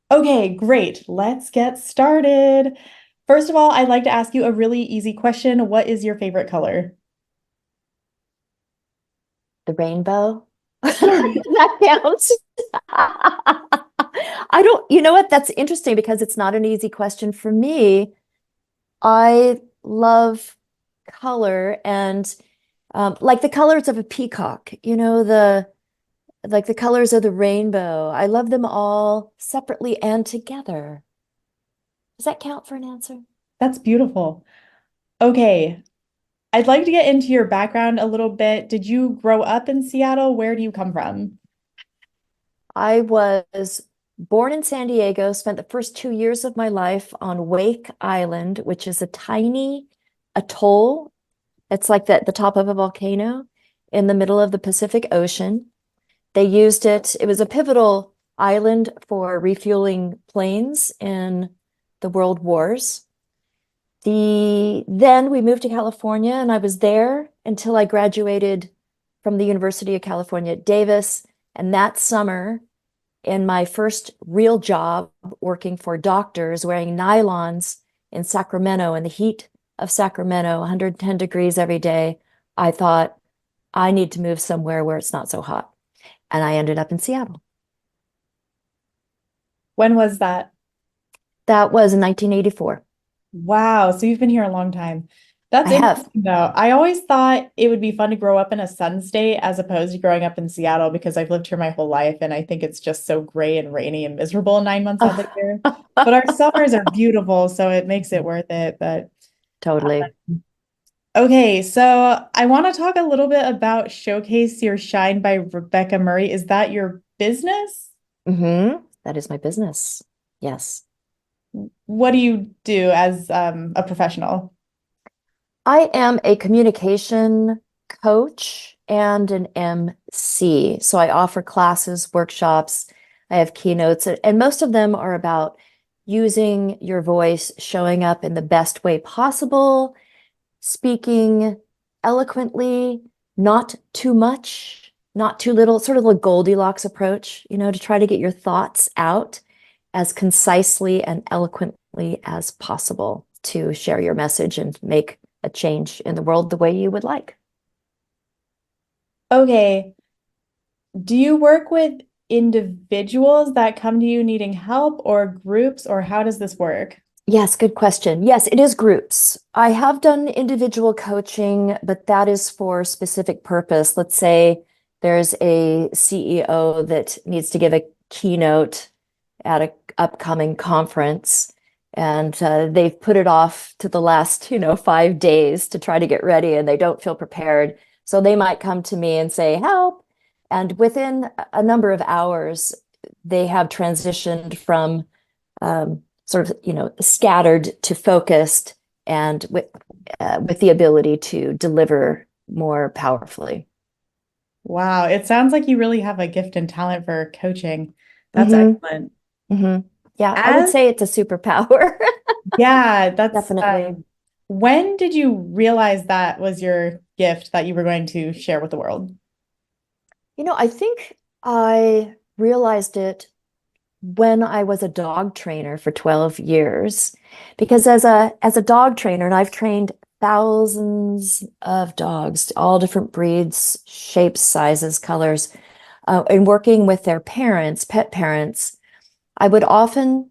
Okay, great. Let's get started. First of all, I'd like to ask you a really easy question. What is your favorite color? The rainbow. That counts. I don't, you know what? That's interesting because it's not an easy question for me. I love color and like the colors of a peacock, the like the colors of the rainbow. I love them all separately and together. Does that count for an answer? That's beautiful. Okay, I'd like to get into your background a little bit. Did you grow up in Seattle? Where do you come from? I was born in San Diego, spent the first 2 years of my life on Wake Island, which is a tiny atoll. It's like the top of a volcano in the middle of the Pacific Ocean. They used it, it was a pivotal island for refueling planes in the World Wars. Then we moved to California, and I was there until I graduated from the University of California at Davis. And that summer, in my first real job working for doctors wearing nylons in Sacramento in the heat of Sacramento, 110 degrees every day, I thought I need to move somewhere where it's not so hot. And I ended up in Seattle. When was that? That was in 1984. Wow, so you've been here a long time. I That's have. interesting, though. I always thought it would be fun to grow up in a sun state as opposed to growing up in Seattle because I've lived here my whole life and I think it's just so gray and rainy and miserable 9 months out of the year. But our summers are beautiful, so it makes it worth it. But Totally. okay, so I want to talk a little bit about Showcase Your Shine by Rebecca Murray. Is that your business? That is my business. Yes. What do you do as a professional? I am a communication coach and an MC. So I offer classes, workshops, I have keynotes, and most of them are about using your voice, showing up in the best way possible, speaking eloquently, not too much, not too little, sort of the Goldilocks approach, to try to get your thoughts out as concisely and eloquently as possible to share your message and make a change in the world the way you would like. Okay. Do you work with individuals that come to you needing help or groups, or how does this work? Yes, good question. Yes, it is groups. I have done individual coaching, but that is for specific purpose. Let's say there's a CEO that needs to give a keynote at an upcoming conference, and they've put it off to the last, 5 days to try to get ready, and they don't feel prepared. So they might come to me and say, help. And within a number of hours, they have transitioned from sort of, scattered to focused and with the ability to deliver more powerfully. Wow, it sounds like you really have a gift and talent for coaching. That's hmm excellent. hmm Yeah, I would As say it's a superpower. yeah, that's Definitely. when did you realize that was your gift that you were going to share with the world? I think I realized it when I was a dog trainer for 12 years. Because as a dog trainer, and I've trained thousands of dogs, all different breeds, shapes, sizes, colors, and working with their parents, pet parents, I would often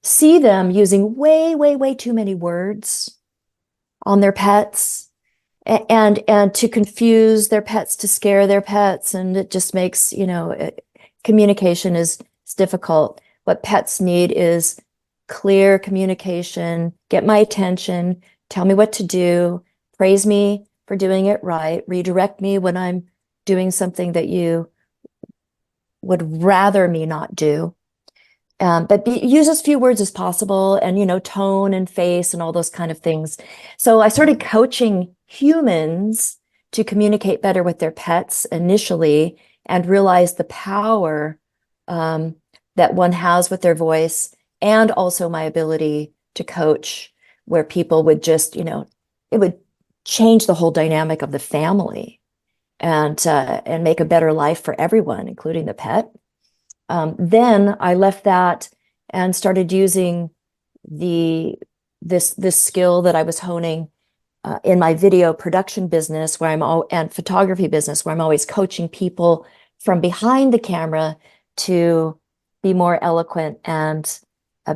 see them using way, way, way too many words on their pets and to confuse their pets, to scare their pets. And it just makes, communication is difficult. What pets need is clear communication, get my attention, tell me what to do, praise me for doing it right, redirect me when I'm doing something that you would rather me not do. Use as few words as possible, and tone and face and all those kind of things. So I started coaching humans to communicate better with their pets initially, and realized the power um, that one has with their voice, and also my ability to coach where people would just, it would change the whole dynamic of the family and make a better life for everyone, including the pet. Then I left that and started using this skill that I was honing in my video production business, and photography business, where I'm always coaching people from behind the camera to be more eloquent and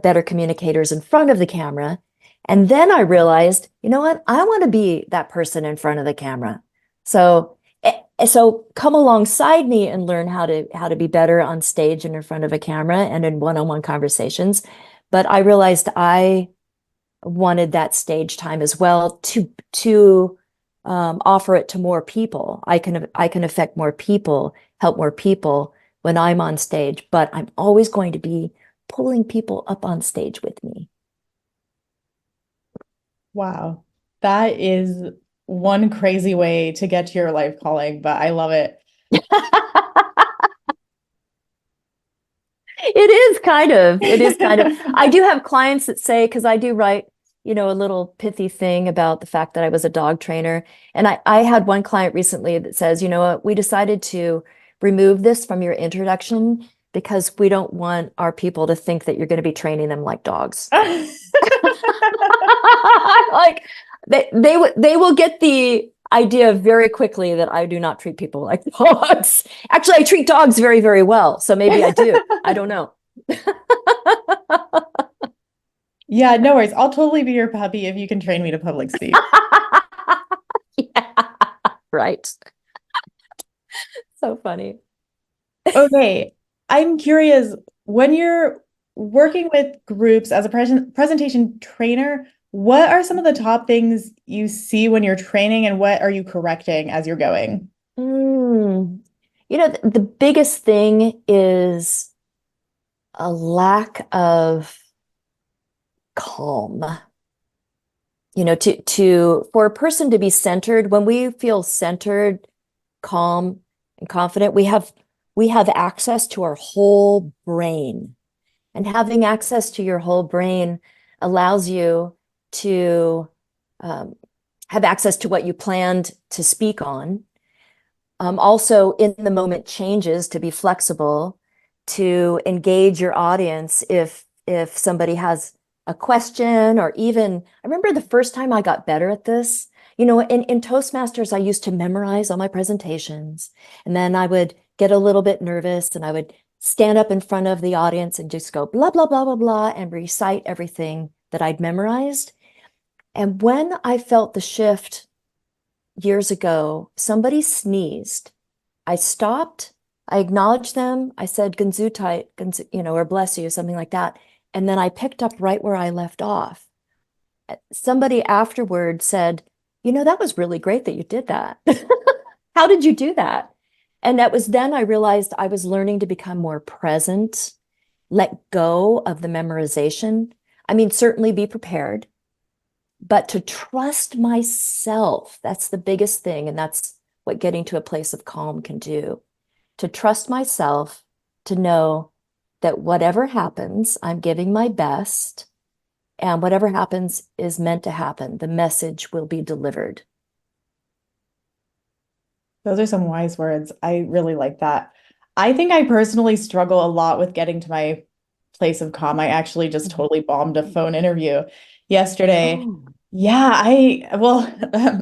better communicators in front of the camera. And then I realized, you know what? I want to be that person in front of the camera. So so come alongside me and learn how to be better on stage and in front of a camera and in one-on-one conversations. But I realized I wanted that stage time as well to offer it to more people. I can affect more people, help more people when I'm on stage, but I'm always going to be pulling people up on stage with me. Wow. That is one crazy way to get to your life calling, but I love it. It is kind of. I do have clients that say, because I do write, a little pithy thing about the fact that I was a dog trainer. And I had one client recently that says, you know what, we decided to remove this from your introduction because we don't want our people to think that you're going to be training them like dogs. Like they will get the idea very quickly that I do not treat people like dogs. Actually, I treat dogs very, very well. So maybe I do. I don't know. Yeah, no worries. I'll totally be your puppy if you can train me to public speak. Yeah, right. So funny. Okay, I'm curious, when you're working with groups as a presentation trainer, what are some of the top things you see when you're training and what are you correcting as you're going? Mm. The biggest thing is a lack of calm. For a person to be centered, when we feel centered, calm, and confident, we have access to our whole brain. And having access to your whole brain allows you to have access to what you planned to speak on. Also, in the moment changes, to be flexible, to engage your audience if somebody has a question, or even, I remember the first time I got better at this. In Toastmasters, I used to memorize all my presentations, and then I would get a little bit nervous and I would stand up in front of the audience and just go blah, blah, blah, blah, blah, and recite everything that I'd memorized. And when I felt the shift years ago, somebody sneezed. I stopped, I acknowledged them, I said Gesundheit, or bless you, something like that. And then I picked up right where I left off. Somebody afterward said, that was really great that you did that. How did you do that? And that was then I realized I was learning to become more present, let go of the memorization. I mean, certainly be prepared, but to trust myself, that's the biggest thing. And that's what getting to a place of calm can do. To trust myself, to know that whatever happens, I'm giving my best, and whatever happens is meant to happen. The message will be delivered. Those are some wise words. I really like that. I think I personally struggle a lot with getting to my place of calm. I actually just totally bombed a phone interview yesterday. Oh, Yeah, well,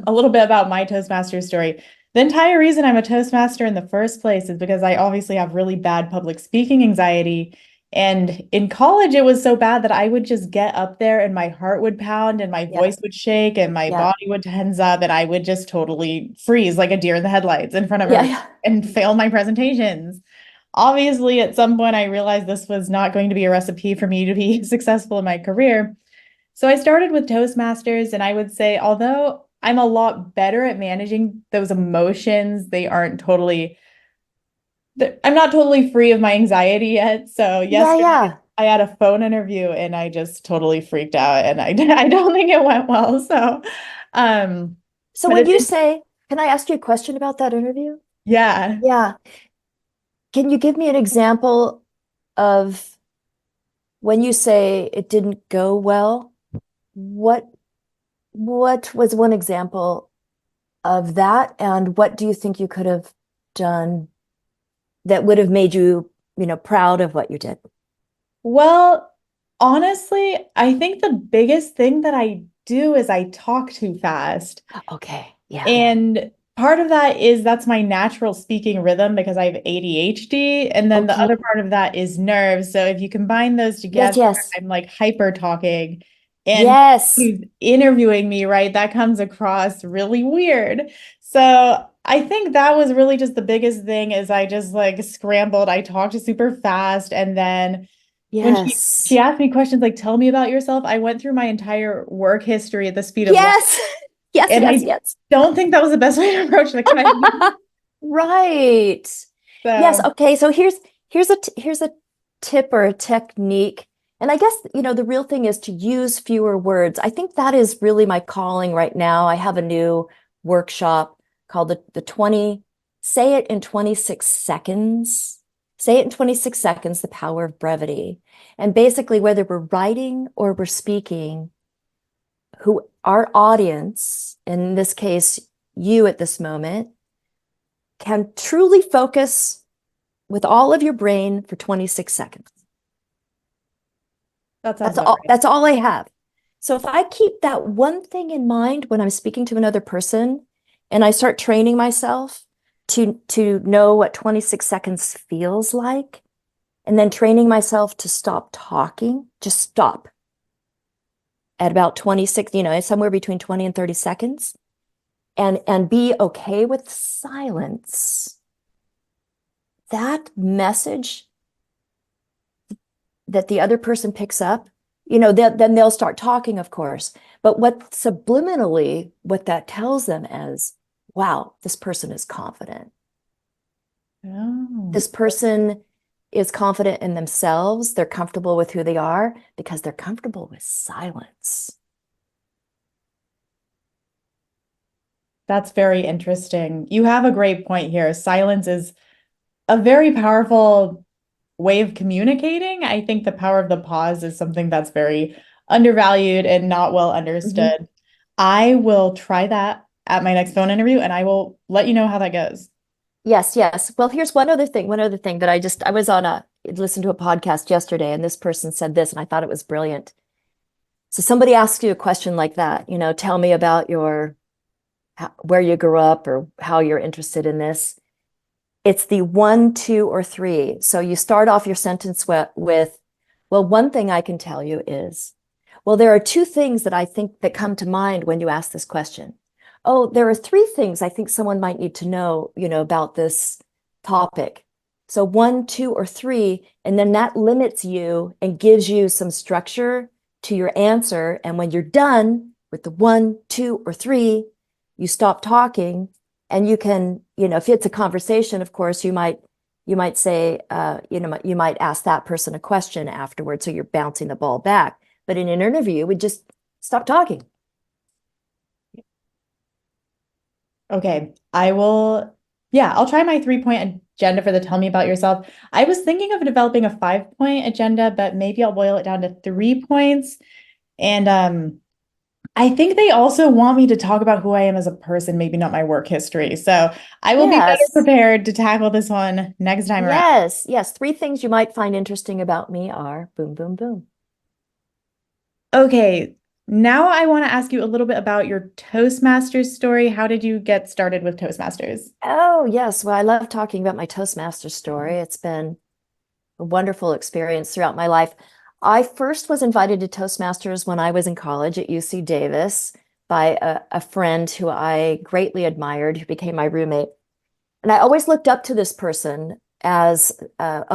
a little bit about my Toastmaster story. The entire reason I'm a Toastmaster in the first place is because I obviously have really bad public speaking anxiety. And in college, it was so bad that I would just get up there and my heart would pound and my yeah, voice would shake and my yeah, body would tense up and I would just totally freeze like a deer in the headlights in front of yeah, everyone yeah. and fail my presentations. Obviously, at some point, I realized this was not going to be a recipe for me to be successful in my career. So I started with Toastmasters, and I would say, although I'm a lot better at managing those emotions, I'm not totally free of my anxiety yet. So Yeah, yesterday yeah. I had a phone interview and I just totally freaked out and I don't think it went well. So, um, So but when it you did, say, can I ask you a question about that interview? yeah. Yeah. Can you give me an example of when you say it didn't go well? What what was one example of that, and what do you think you could have done that would have made you proud of what you did? Well, honestly, I think the biggest thing that I do is I talk too fast. Okay. Yeah. And part of that is that's my natural speaking rhythm because I have ADHD. And then the Okay. other part of that is nerves. So if you combine those Yes, together, yes. I'm like hyper talking. And Yes. who's interviewing me, right? That comes across really weird. So I think that was really just the biggest thing is I just like scrambled. I talked super fast. And then when she Yes. asked me questions like, tell me about yourself, I went through my entire work history at the speed of light. Yes. Yes, And yes, I yes. don't think that was the best way to approach the question. Right. Yes, So okay. So here's a tip or a technique. And I guess, the real thing is to use fewer words. I think that is really my calling right now. I have a new workshop called the 20 Say It in 26 Seconds. Say it in 26 seconds, the power of brevity. And basically, whether we're writing or we're speaking, who our audience, in this case, you at this moment, can truly focus with all of your brain for 26 seconds. that sounds That's about all, right. that's all I have. So if I keep that one thing in mind when I'm speaking to another person and I start training myself to know what 26 seconds feels like, and then training myself to stop talking, just stop at about 26, somewhere between 20 and 30 seconds, and be okay with silence. That message that the other person picks up, then they'll start talking, of course. But what that tells them is, wow, this person is confident. Oh, This person is confident in themselves. They're comfortable with who they are because they're comfortable with silence. that's very interesting. You have a great point here. Silence is a very powerful way of communicating. I think the power of the pause is something that's very undervalued and not well Mhm. understood. I will try that at my next phone interview and I will let you know how that goes. Yes, yes. Well, here's one other thing that I was listened to a podcast yesterday, and this person said this, and I thought it was brilliant. So somebody asks you a question like that, tell me about where you grew up or how you're interested in this. It's the one, two, or three. So you start off your sentence with, well, one thing I can tell you is, well, there are two things that I think that come to mind when you ask this question. Oh, there are three things I think someone might need to know, about this topic. So one, two, or three, and then that limits you and gives you some structure to your answer. And when you're done with the one, two, or three, you stop talking and you can, if it's a conversation, of course, you might say, you might ask that person a question afterwards. So you're bouncing the ball back. But in an interview, we just stop talking. Okay, yeah, I'll try my 3 point agenda for the tell me about yourself. I was thinking of developing a 5 point agenda, but maybe I'll boil it down to 3 points. And I think they also want me to talk about who I am as a person, maybe not my work history. So I will be better Yes. prepared to tackle this one next time around. Yes. Yes. Three things you might find interesting about me are boom, boom, boom. Okay, now I want to ask you a little bit about your Toastmasters story. How did you get started with Toastmasters? Oh, yes. Well, I love talking about my Toastmaster story. It's been a wonderful experience throughout my life. I first was invited to Toastmasters when I was in college at UC Davis by a friend who I greatly admired, who became my roommate. And I always looked up to this person as a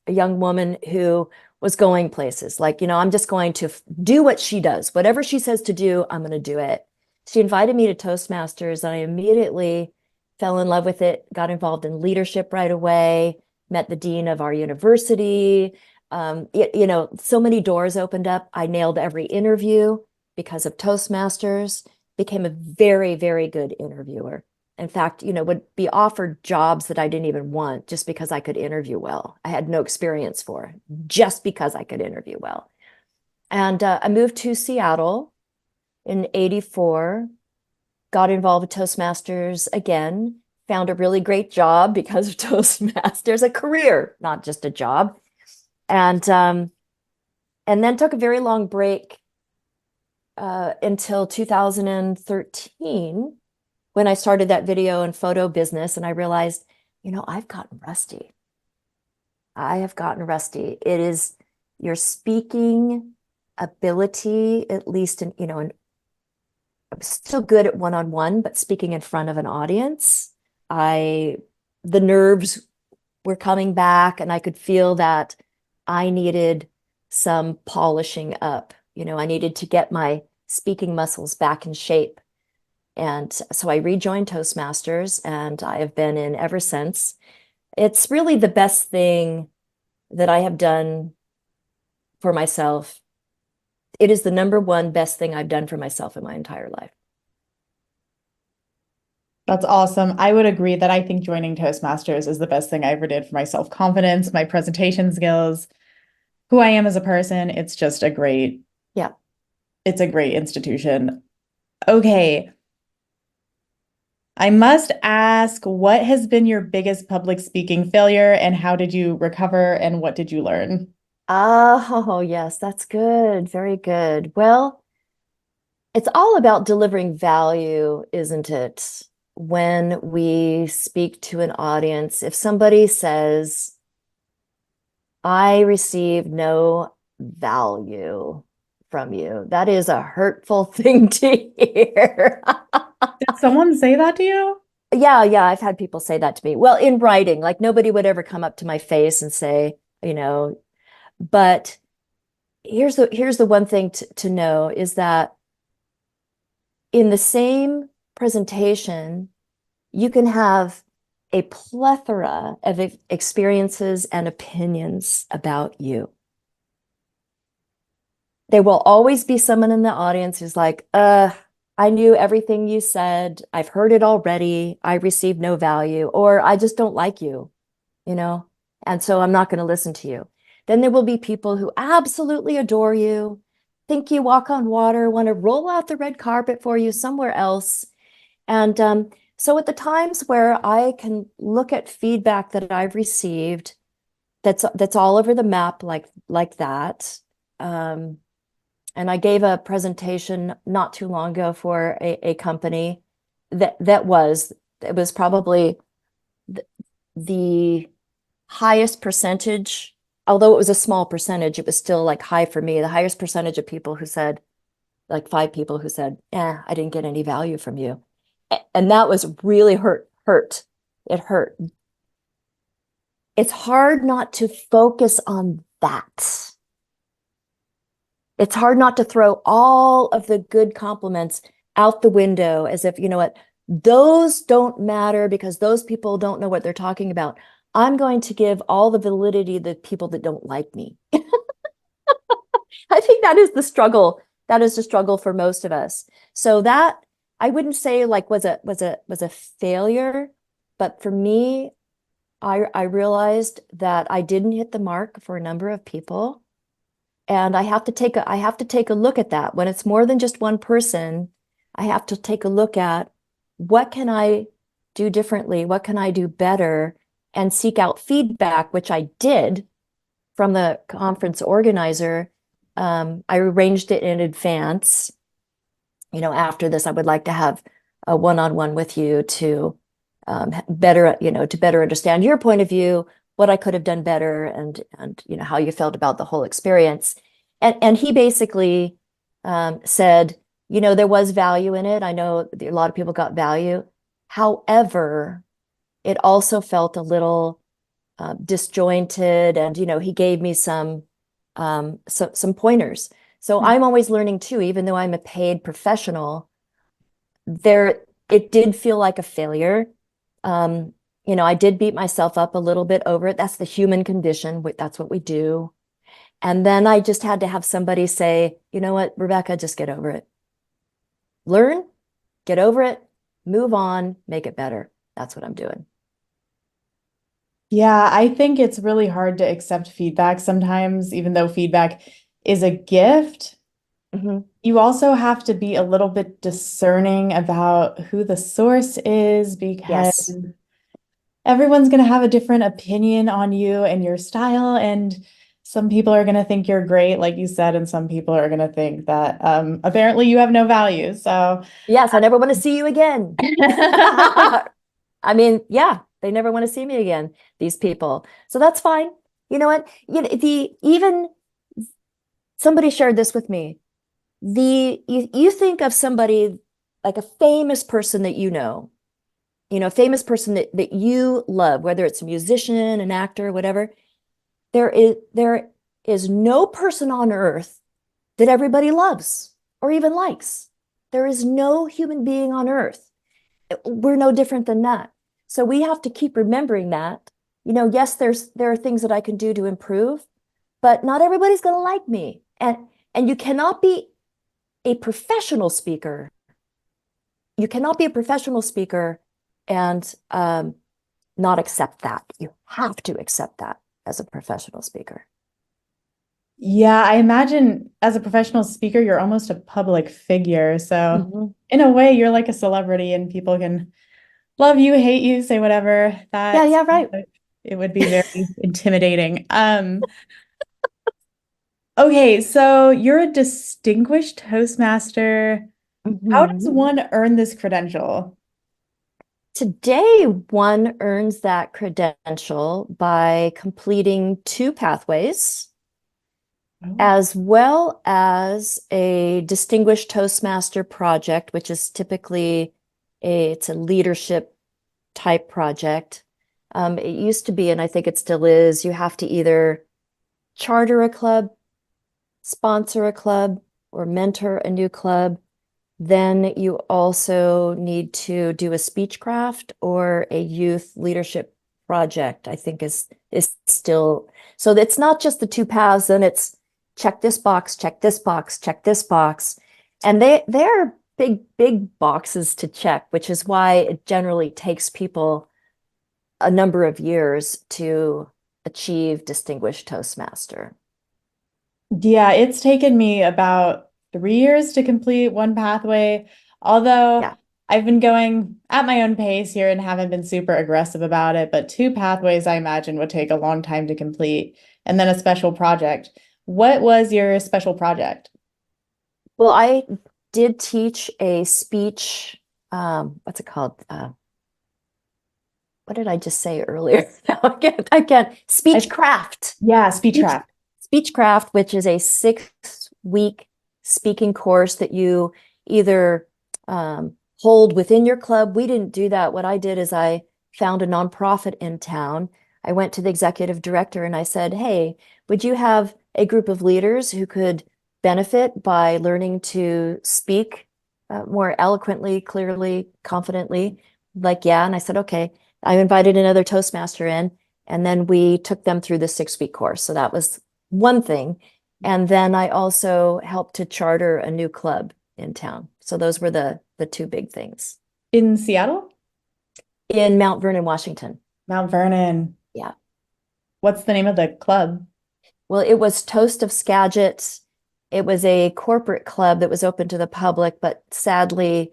young woman who was going places. Like, I'm just going to do what she does. Whatever she says to do, I'm going to do it. She invited me to Toastmasters, and I immediately fell in love with it, got involved in leadership right away, met the dean of our university. So many doors opened up. I nailed every interview because of Toastmasters, became a very, very good interviewer. In fact, would be offered jobs that I didn't even want just because I could interview well. I had no experience for, just because I could interview well. And I moved to Seattle in '84, got involved with Toastmasters again, found a really great job because of Toastmasters, a career, not just a job. And then took a very long break until 2013 when I started that video and photo business. And I realized, I've gotten rusty. I have gotten rusty. It is your speaking ability, at least I'm still good at one-on-one, but speaking in front of an audience, the nerves were coming back, and I could feel that I needed some polishing up. I needed to get my speaking muscles back in shape. And so I rejoined Toastmasters, and I have been in ever since. It's really the best thing that I have done for myself. It is the number one best thing I've done for myself in my entire life. That's awesome. I would agree that I think joining Toastmasters is the best thing I ever did for my self-confidence, my presentation skills, who I am as a person. It's just Yeah. it's a great institution. Okay. I must ask, what has been your biggest public speaking failure and how did you recover and what did you learn? Oh, yes, that's good. Very good. Well, it's all about delivering value, isn't it? When we speak to an audience, if somebody says, I received no value from you, that is a hurtful thing to hear. Did someone say that to you? Yeah, I've had people say that to me. Well, in writing, like nobody would ever come up to my face and say, but here's the one thing to know is that in the same presentation, you can have a plethora of experiences and opinions about you. There will always be someone in the audience who's like, I knew everything you said. I've heard it already. I received no value, or I just don't like you, and so I'm not going to listen to you. Then there will be people who absolutely adore you, think you walk on water, want to roll out the red carpet for you somewhere else. And so at the times where I can look at feedback that I've received that's all over the map like that. And I gave a presentation not too long ago for a company it was probably the highest percentage, although it was a small percentage, it was still like high for me. The highest percentage of people who said, like 5 people who said, I didn't get any value from you. And that was really hurt. It hurt. It's hard not to focus on that. It's hard not to throw all of the good compliments out the window as if, what, those don't matter because those people don't know what they're talking about. I'm going to give all the validity to people that don't like me. I think that is the struggle. That is the struggle for most of us. So that I wouldn't say like was a failure, but for me, I realized that I didn't hit the mark for a number of people. And I have to take a look at that. When it's more than just one person, I have to take a look at what can I do differently? What can I do better? And seek out feedback, which I did from the conference organizer. I arranged it in advance. After this, I would like to have a one-on-one with you to better understand your point of view, what I could have done better, and how you felt about the whole experience. And he basically said, there was value in it. I know a lot of people got value. However, it also felt a little disjointed, and he gave me some pointers. So I'm always learning too, even though I'm a paid professional. It did feel like a failure. I did beat myself up a little bit over it. That's the human condition. That's what we do. And then I just had to have somebody say, you know what, Rebecca, just get over it. Learn, get over it, move on, make it better. That's what I'm doing. Yeah, I think it's really hard to accept feedback sometimes, even though feedback is a gift. Mhm. You also have to be a little bit discerning about who the source is because Yes. everyone's going to have a different opinion on you and your style. And some people are going to think you're great, like you said, and some people are going to think that apparently you have no value. So, Yes, I never want to see you again. I mean, yeah, they never want to see me again, these people. So that's fine. You know what? The even somebody shared this with me. You think of somebody like a famous person that a famous person that you love, whether it's a musician, an actor, whatever. There is no person on earth that everybody loves or even likes. There is no human being on earth. We're no different than that. So we have to keep remembering that. Yes, there are things that I can do to improve, but not everybody's going to like me. And you cannot be a professional speaker. You cannot be a professional speaker and not accept that. You have to accept that as a professional speaker. yeah, I imagine as a professional speaker, you're almost a public figure. So, Mhm. in a way, you're like a celebrity and people can love you, hate you, say whatever. Yeah, That yeah, right. it would be very intimidating. Okay, so you're a distinguished Toastmaster. How does Mhm. one earn this credential? Today, one earns that credential by completing two pathways, Oh. as well as a Distinguished Toastmaster project, which is typically it's a leadership type project. It used to be, and I think it still is, you have to either charter a club, sponsor a club, or mentor a new club. Then you also need to do a speech craft or a youth leadership project, I think is still. So it's not just the two paths, and it's check this box, check this box, check this box. And they're big boxes to check, which is why it generally takes people a number of years to achieve Distinguished Toastmaster. Yeah, it's taken me about 3 years to complete one pathway, although Yeah. I've been going at my own pace here and haven't been super aggressive about it. But two pathways I imagine would take a long time to complete, and then a special project. What was your special project? Well, I did teach a speech, what's it called? What did I just say earlier? No, I can't. Speech I, craft. yeah, speech Speech, craft. speech craft, which is a 6-week speaking course that you either hold within your club. We didn't do that. What I did is I found a nonprofit in town. I went to the executive director and I said, "Hey, would you have a group of leaders who could benefit by learning to speak more eloquently, clearly, confidently?" Like, yeah. And I said, "Okay." I invited another Toastmaster in, and then we took them through the 6-week course. So that was one thing. And then I also helped to charter a new club in town. So those were the two big things In Seattle? in Mount Vernon, Washington. Mount Vernon. Yeah. What's the name of the club? Well, it was Toast of Skagit. It was a corporate club that was open to the public, but sadly,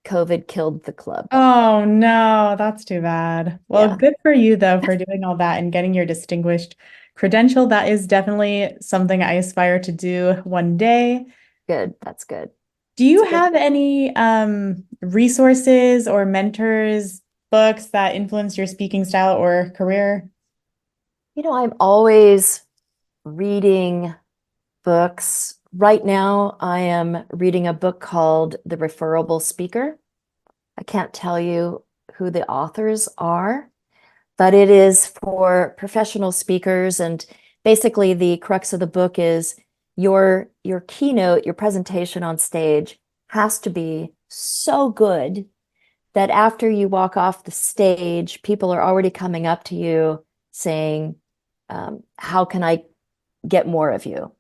COVID killed the club. Oh no, that's too bad. Well, Yeah, good for you though for doing all that and getting your distinguished credential. That is definitely something I aspire to do one day. good. That's good. Do you It's good. have any resources or mentors, books that influence your speaking style or career? I'm always reading books. Right now, I am reading a book called The Referable Speaker. I can't tell you who the authors are, but it is for professional speakers. And basically, the crux of the book is your keynote, your presentation on stage has to be so good that after you walk off the stage, people are already coming up to you saying, "How can I get more of you?"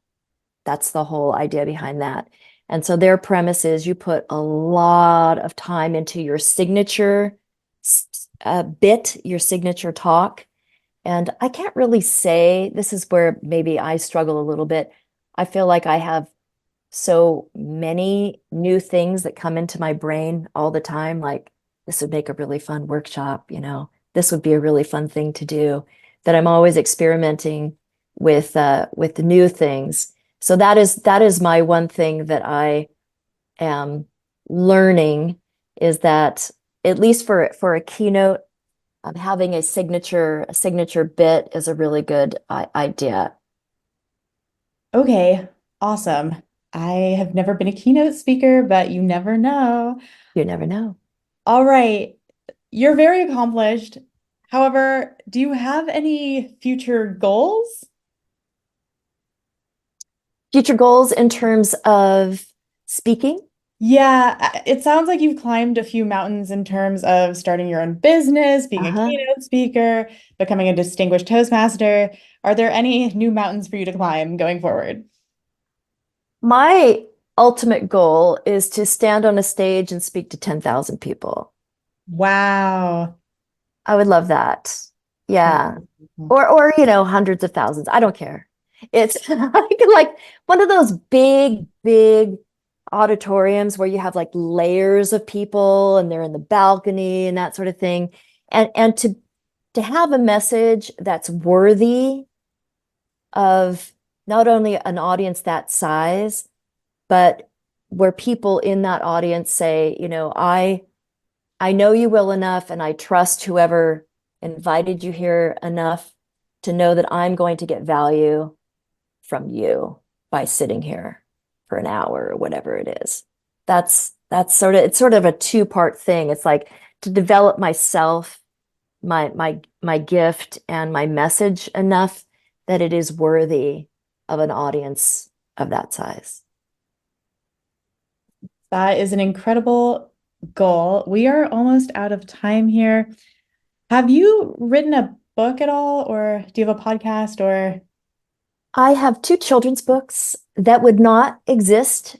That's the whole idea behind that. And so their premise is you put a lot of time into your signature bit, your signature talk. And I can't really say, this is where maybe I struggle a little bit. I feel like I have so many new things that come into my brain all the time. Like, this would make a really fun workshop, this would be a really fun thing to do, that I'm always experimenting with the new things. So that is my one thing that I am learning, is that at least for a keynote, having a signature bit is a really good idea. Okay, awesome. I have never been a keynote speaker, but you never know. You never know. All right, you're very accomplished. However, do you have any future goals? Future goals in terms of speaking? Yeah, it sounds like you've climbed a few mountains in terms of starting your own business, being a Uh-huh. keynote speaker, becoming a distinguished Toastmaster. Are there any new mountains for you to climb going forward? My ultimate goal is to stand on a stage and speak to 10,000 people. Wow. I would love that. That's Yeah. beautiful. Or hundreds of thousands. I don't care. It's like one of those big, big auditoriums where you have like layers of people and they're in the balcony and that sort of thing. And to have a message that's worthy of not only an audience that size, but where people in that audience say, I know you well enough, and I trust whoever invited you here enough to know that I'm going to get value from you by sitting here for an hour or whatever it is. That's sort of a two-part thing. It's like to develop myself, my gift and my message enough that it is worthy of an audience of that size. That is an incredible goal. We are almost out of time here. Have you written a book at all, or do you have a podcast or I have two children's books that would not exist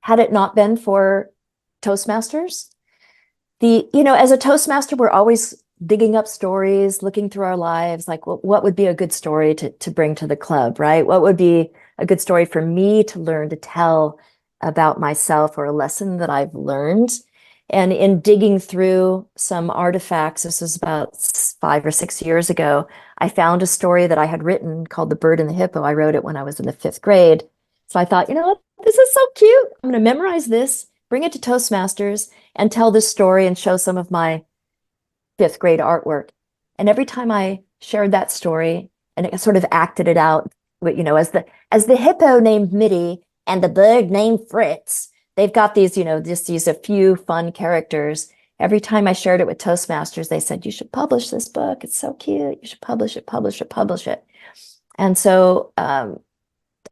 had it not been for Toastmasters. As a Toastmaster, we're always digging up stories, looking through our lives, like what would be a good story to bring to the club, right? What would be a good story for me to learn to tell about myself, or a lesson that I've learned? And in digging through some artifacts, this was about 5 or 6 years ago, I found a story that I had written called The Bird and the Hippo. I wrote it when I was in the fifth grade. So I thought, what? This is so cute. I'm going to memorize this, bring it to Toastmasters, and tell this story and show some of my fifth grade artwork. And every time I shared that story and it sort of acted it out, as the hippo named Mitty and the bird named Fritz, they've got these, just these a few fun characters. Every time I shared it with Toastmasters, they said, "You should publish this book. It's so cute. You should publish it, publish it, publish it." And so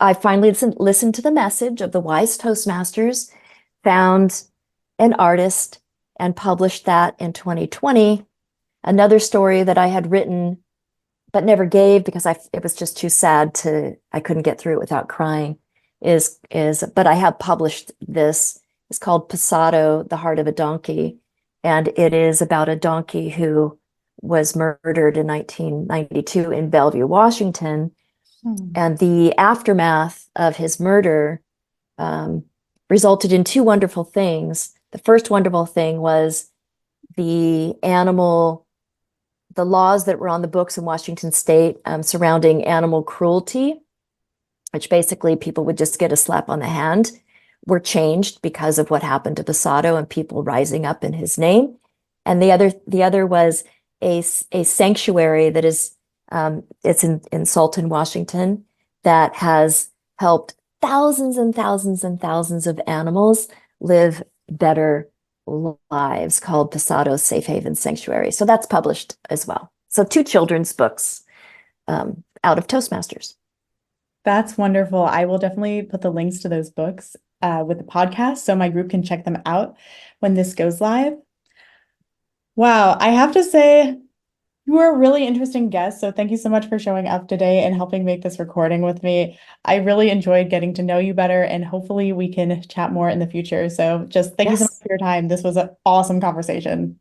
I finally listened to the message of the wise Toastmasters, found an artist, and published that in 2020. Another story that I had written but never gave because it was just too sad I couldn't get through it without crying, but I have published this. It's called Pasado, the Heart of a Donkey, and it is about a donkey who was murdered in 1992 in Bellevue, Washington, Hmm. and the aftermath of his murder um, resulted in two wonderful things. The first wonderful thing was the animal, the laws that were on the books in Washington state surrounding animal cruelty, which basically people would just get a slap on the hand, were changed because of what happened to Pasado and people rising up in his name. And the other was a sanctuary that is it's in Salton, Washington, that has helped thousands and thousands and thousands of animals live better lives, called Pasado Safe Haven Sanctuary. So that's published as well. So two children's books out of Toastmasters. That's wonderful. I will definitely put the links to those books with the podcast so my group can check them out when this goes live. Wow, I have to say, you were a really interesting guest. So thank you so much for showing up today and helping make this recording with me. I really enjoyed getting to know you better, and hopefully we can chat more in the future. So just thank you so much Yes. for your time. This was an awesome conversation.